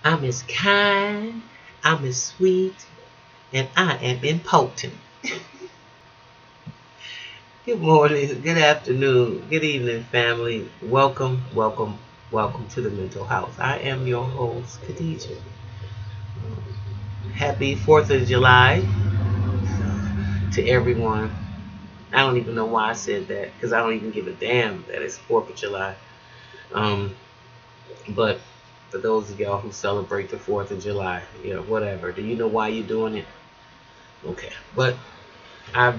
I'm as kind, I'm as sweet, and I am important. Good morning, good afternoon, good evening, family. Welcome, welcome, welcome to the Mental House. I am your host, Khadijah. Happy 4th of July to everyone. I don't even know why I said that because I don't even give a damn that it's 4th of July. Um, but for those of y'all who celebrate the 4th of July, whatever. Do you know why you're doing it? Okay, but I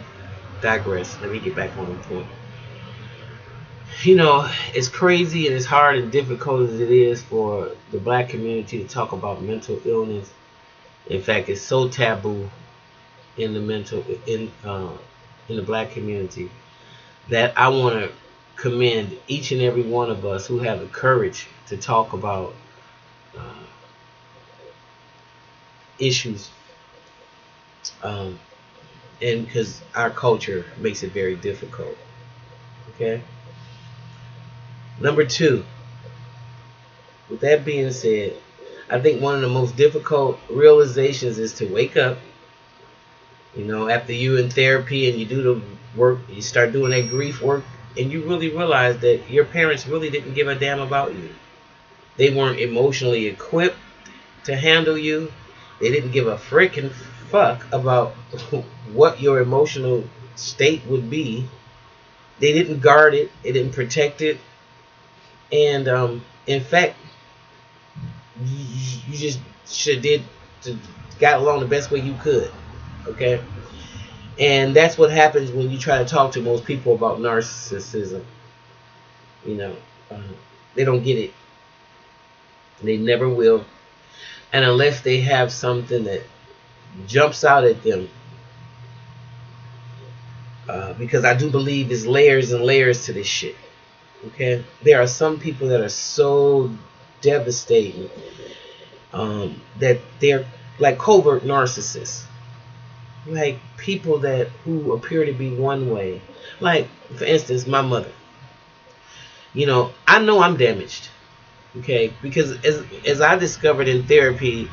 digress. Let me get back on the point. It's crazy and it's hard and difficult as it is for the black community to talk about mental illness. In fact, it's so taboo in the in the black community that I want to commend each and every one of us who have the courage to talk about uh, issues, um, and because our culture makes it very difficult. Okay. Number two, with that being said, I think one of the most difficult realizations is to wake up, after you in therapy and you do the work, you start doing that grief work, and you really realize that your parents really didn't give a damn about you. They weren't emotionally equipped to handle you. They didn't give a freaking fuck about what your emotional state would be. They didn't guard it. They didn't protect it. And in fact, you just should did got along the best way you could. Okay, and that's what happens when you try to talk to most people about narcissism. You know, um, they don't get it. They never will, and unless they have something that jumps out at them, because I do believe there's layers and layers to this shit. Okay, there are some people that are so devastating that they're like covert narcissists, like people that who appear to be one way. Like, for instance, my mother. I know I'm damaged. Okay, because as I discovered in therapy,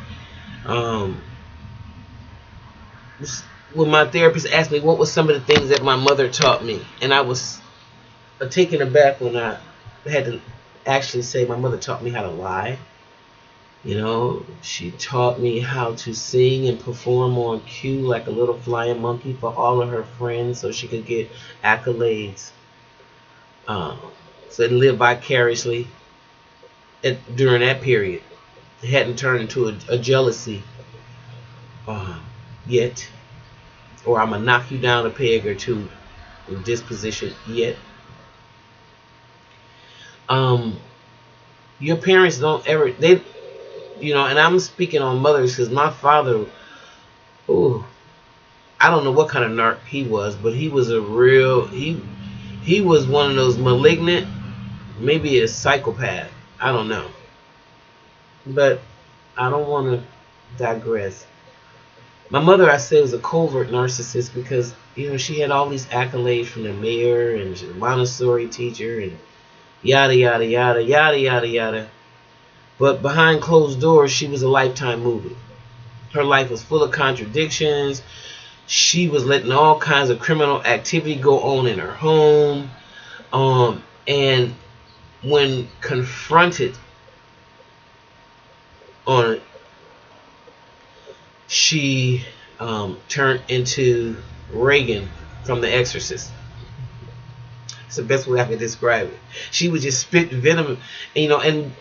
um, when my therapist asked me what was some of the things that my mother taught me, and I was taken aback when I had to actually say my mother taught me how to lie. She taught me how to sing and perform on cue like a little flying monkey for all of her friends so she could get accolades. So to live vicariously during that period. It hadn't turned into a jealousy yet. Or I'm going to knock you down a peg or two with disposition yet. Your parents don't ever, and I'm speaking on mothers because my father, I don't know what kind of narc he was, but he was he was one of those malignant, maybe a psychopath. I don't know. But I don't want to digress. My mother, I say, was a covert narcissist because, she had all these accolades from the mayor and the Montessori teacher and yada, yada, yada, yada, yada, yada. But behind closed doors, she was a Lifetime movie. Her life was full of contradictions. She was letting all kinds of criminal activity go on in her home. And when confronted on it, she turned into Reagan from The Exorcist. It's the best way I can describe it. She would just spit venom, and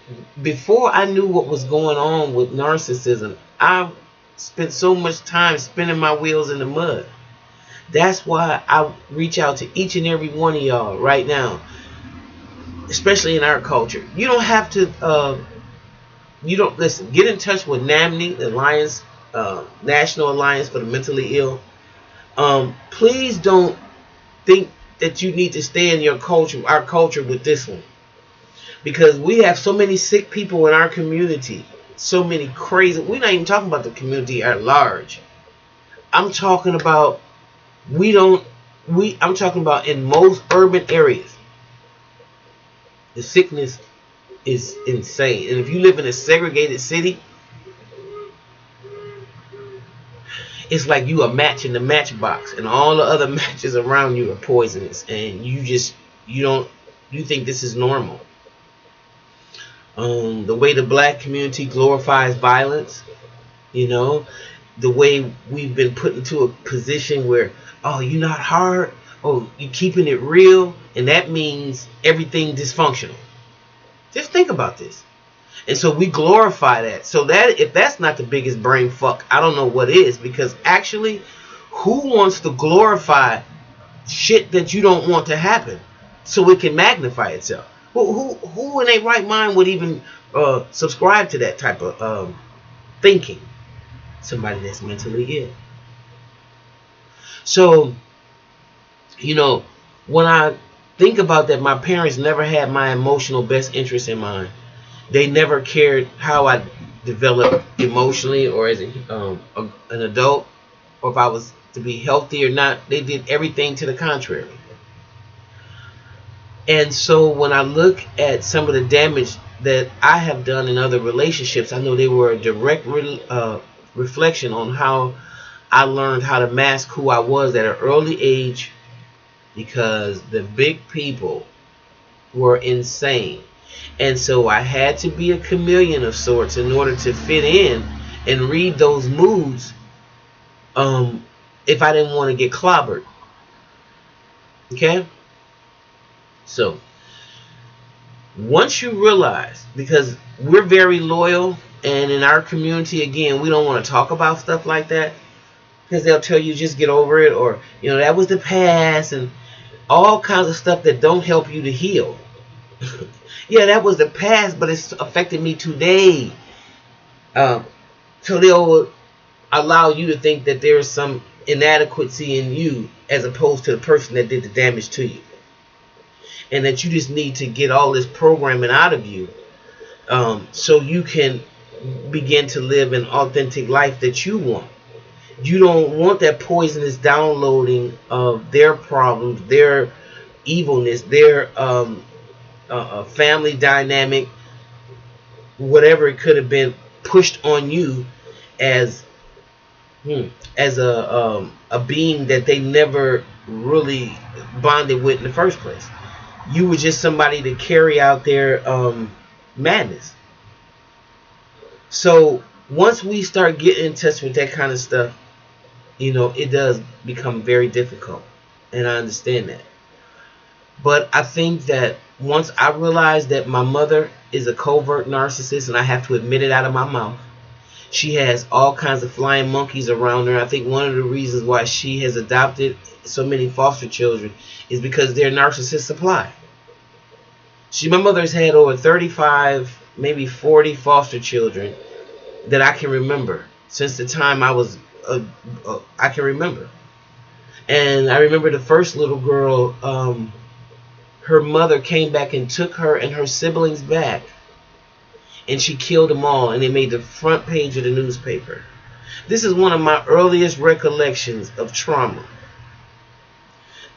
before I knew what was going on with narcissism, I spent so much time spinning my wheels in the mud. That's why I reach out to each and every one of y'all right now, especially in our culture. You don't have to, listen, get in touch with NAMNI, the National Alliance for the Mentally Ill. Please don't think that you need to stay in our culture with this one. Because we have so many sick people in our community. So many crazy. We're not even talking about the community at large. I'm talking about I'm talking about in most urban areas. The sickness is insane. And if you live in a segregated city, It's like you a match in the matchbox, and all the other matches around you are poisonous, and you think this is normal. The way the black community glorifies violence, you know, the way we've been put into a position where, oh, you're not hard, oh, you're keeping it real, and that means everything dysfunctional. Just think about this. And so we glorify that. So that, if that's not the biggest brain fuck, I don't know what is. Because actually, who wants to glorify shit that you don't want to happen so it can magnify itself? Who in their right mind would even subscribe to that type of thinking? Somebody that's mentally ill. So, when I think about that, my parents never had my emotional best interest in mind. They never cared how I developed emotionally or as an adult, or if I was to be healthy or not. They did everything to the contrary. And so when I look at some of the damage that I have done in other relationships, I know they were a direct reflection on how I learned how to mask who I was at an early age, because the big people were insane. And so I had to be a chameleon of sorts in order to fit in and read those moods if I didn't want to get clobbered. Okay? So, once you realize, because we're very loyal, and in our community, again, we don't want to talk about stuff like that, because they'll tell you just get over it, or, that was the past, and all kinds of stuff that don't help you to heal. Yeah, that was the past, but it's affected me today. So they'll allow you to think that there's some inadequacy in you as opposed to the person that did the damage to you. And that you just need to get all this programming out of you so you can begin to live an authentic life that you want. You don't want that poisonous downloading of their problems, their evilness, their family dynamic, whatever it could have been, pushed on you as a being that they never really bonded with in the first place. You were just somebody to carry out their madness. So once we start getting in touch with that kind of stuff, it does become very difficult, and I understand that. But I think that once I realized that my mother is a covert narcissist, and I have to admit it out of my mouth, she has all kinds of flying monkeys around her. I think one of the reasons why she has adopted so many foster children is because they're narcissist supply. My mother's had over 35, maybe 40 foster children that I can remember since the time I can remember. And I remember the first little girl, her mother came back and took her and her siblings back, and she killed them all, and they made the front page of the newspaper. This is one of my earliest recollections of trauma.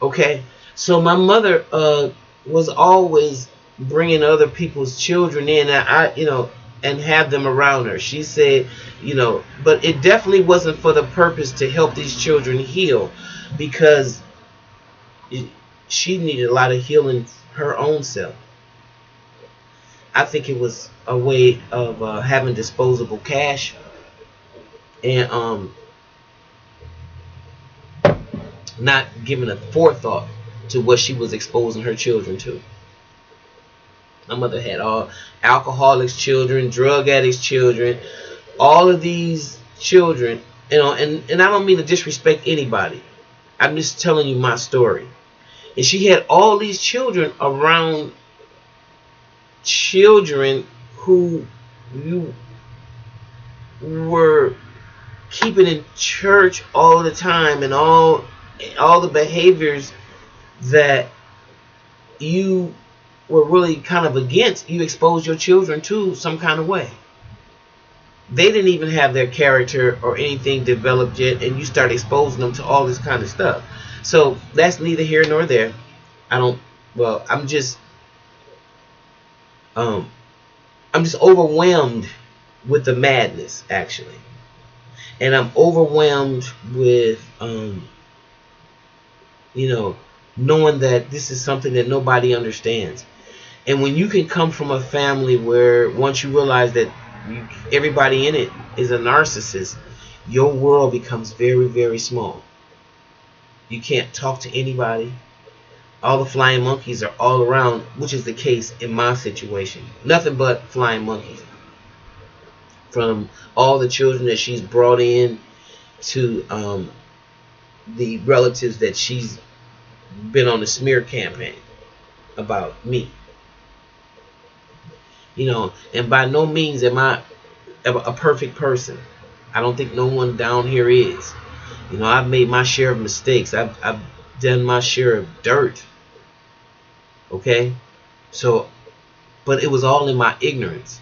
Okay, so my mother was always bringing other people's children in, and have them around her. She said, but it definitely wasn't for the purpose to help these children heal, because she needed a lot of healing her own self. I think it was a way of having disposable cash and not giving a forethought to what she was exposing her children to. My mother had all alcoholics children, drug addicts children, all of these children, and I don't mean to disrespect anybody. I'm just telling you my story. And she had all these children around children who you were keeping in church all the time, and all the behaviors that you were really kind of against, you exposed your children to some kind of way. They didn't even have their character or anything developed yet, and you start exposing them to all this kind of stuff. So that's neither here nor there. I'm just overwhelmed with the madness, actually. And I'm overwhelmed with, knowing that this is something that nobody understands. And when you can come from a family where once you realize that everybody in it is a narcissist, your world becomes very, very small. You can't talk to anybody. All the flying monkeys are all around, which is the case in my situation. Nothing but flying monkeys. From all the children that she's brought in to the relatives that she's been on the smear campaign about me. And by no means am I a perfect person. I don't think no one down here is. I've made my share of mistakes. I've done my share of dirt. Okay? So, but it was all in my ignorance.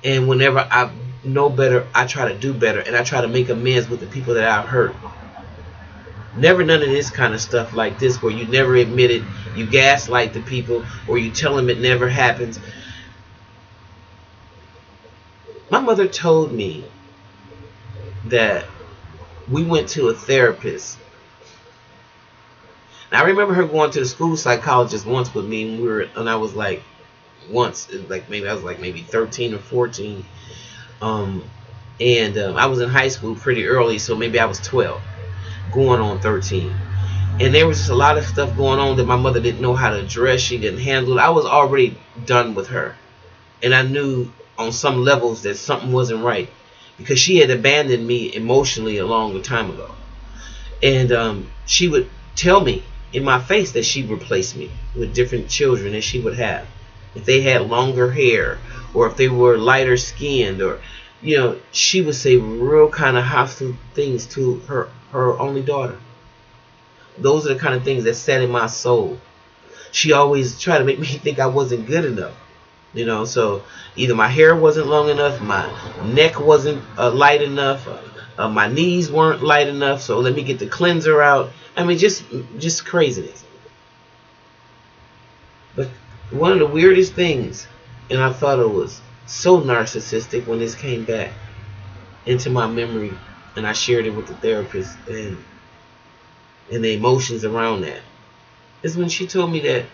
And whenever I know better, I try to do better. And I try to make amends with the people that I've hurt. Never none of this kind of stuff like this where you never admit it, you gaslight the people, or you tell them it never happens. My mother told me that we went to a therapist. Now, I remember her going to the school psychologist once with me and I was like, maybe 13 or 14. I was in high school pretty early, so maybe I was 12, going on 13. And there was just a lot of stuff going on that my mother didn't know how to address. She didn't handle it. I was already done with her. And I knew on some levels that something wasn't right, because she had abandoned me emotionally a long time ago. And she would tell me in my face that she replaced me with different children that she would have. If they had longer hair, or if they were lighter skinned, or she would say real kind of hostile things to her only daughter. Those are the kind of things that sat in my soul. She always tried to make me think I wasn't good enough. So either my hair wasn't long enough, my neck wasn't light enough, my knees weren't light enough, so let me get the cleanser out. I mean, just craziness. But one of the weirdest things, and I thought it was so narcissistic when this came back into my memory, and I shared it with the therapist and the emotions around that, is when she told me that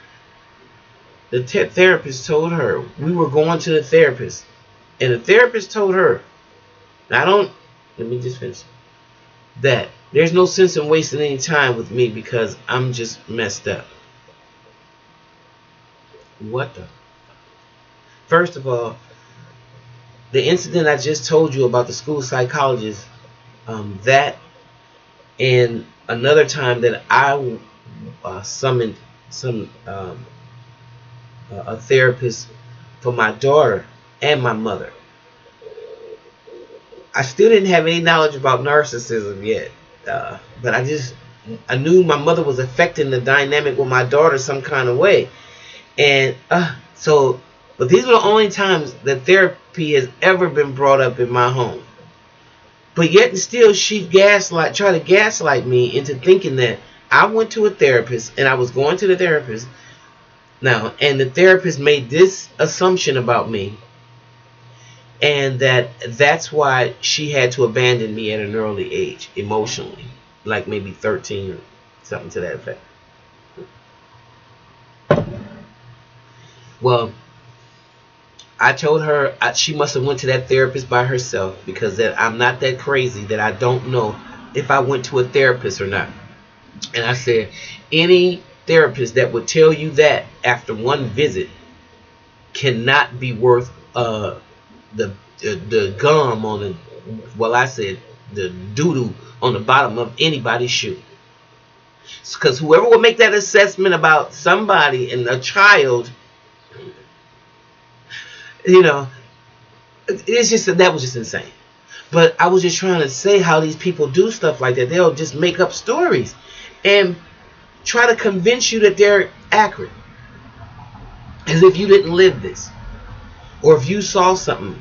the therapist told her, we were going to the therapist, and the therapist told her, let me just finish, that there's no sense in wasting any time with me because I'm just messed up. What the? First of all, the incident I just told you about the school psychologist, that, and another time that I summoned a therapist for my daughter and my mother. I still didn't have any knowledge about narcissism yet, but I knew my mother was affecting the dynamic with my daughter some kind of way. And but these are the only times that therapy has ever been brought up in my home. But yet and still, she tried to gaslight me into thinking that I went to a therapist and I was going to the therapist now, and the therapist made this assumption about me, and that's why she had to abandon me at an early age, emotionally, like maybe 13 or something to that effect. Well, I told her she must have went to that therapist by herself, because that I'm not that crazy that I don't know if I went to a therapist or not. And I said, any therapist that would tell you that after one visit cannot be worth the gum on the doo-doo on the bottom of anybody's shoe. Because whoever will make that assessment about somebody and a child, it's just that was just insane. But I was just trying to say how these people do stuff like that. They'll just make up stories and try to convince you that they're accurate, as if you didn't live this. Or if you saw something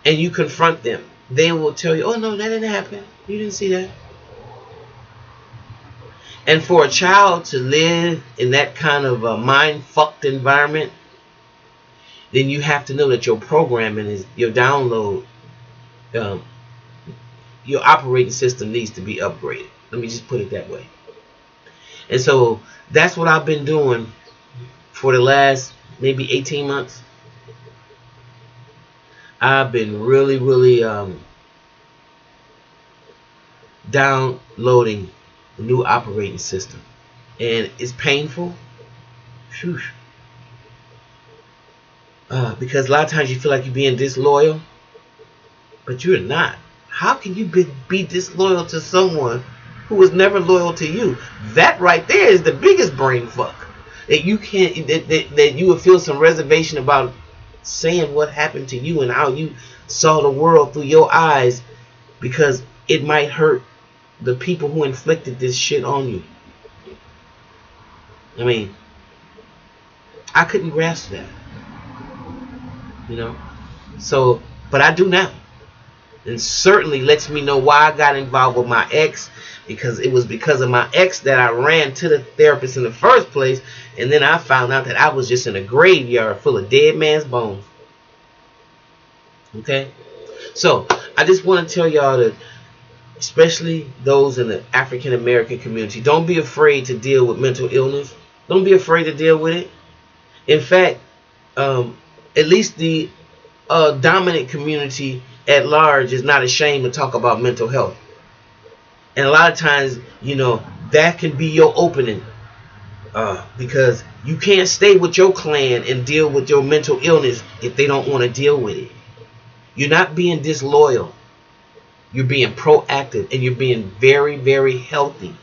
and you confront them, they will tell you, oh no, that didn't happen, you didn't see that. And for a child to live in that kind of a mind-fucked environment, then you have to know that your programming is, your download your operating system needs to be upgraded. Let me just put it that way. And so that's what I've been doing for the last maybe 18 months. I've been really downloading a new operating system, and it's painful. Whew. Because a lot of times you feel like you're being disloyal, but you're not. How can you be disloyal to someone who was never loyal to you? That right there is the biggest brain fuck. That you can't, that you would feel some reservation about saying what happened to you and how you saw the world through your eyes, because it might hurt the people who inflicted this shit on you. I mean, I couldn't grasp that, you know. So, but I do now. And certainly lets me know why I got involved with my ex, because it was because of my ex that I ran to the therapist in the first place, and then I found out that I was just in a graveyard full of dead man's bones. Okay? So, I just want to tell y'all that, especially those in the African American community, don't be afraid to deal with mental illness. Don't be afraid to deal with it. In fact, at least the dominant community at large is not ashamed to talk about mental health. And a lot of times, you know, that can be your opening, because you can't stay with your clan and deal with your mental illness if they don't want to deal with it. You're not being disloyal. You're being proactive, and you're being very healthy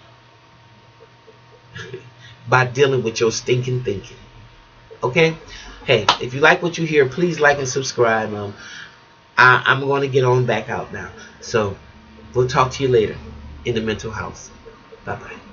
by dealing with your stinking thinking. Okay? Hey, if you like what you hear, please like and subscribe. I'm going to get on back out now. So we'll talk to you later in the mental house. Bye-bye.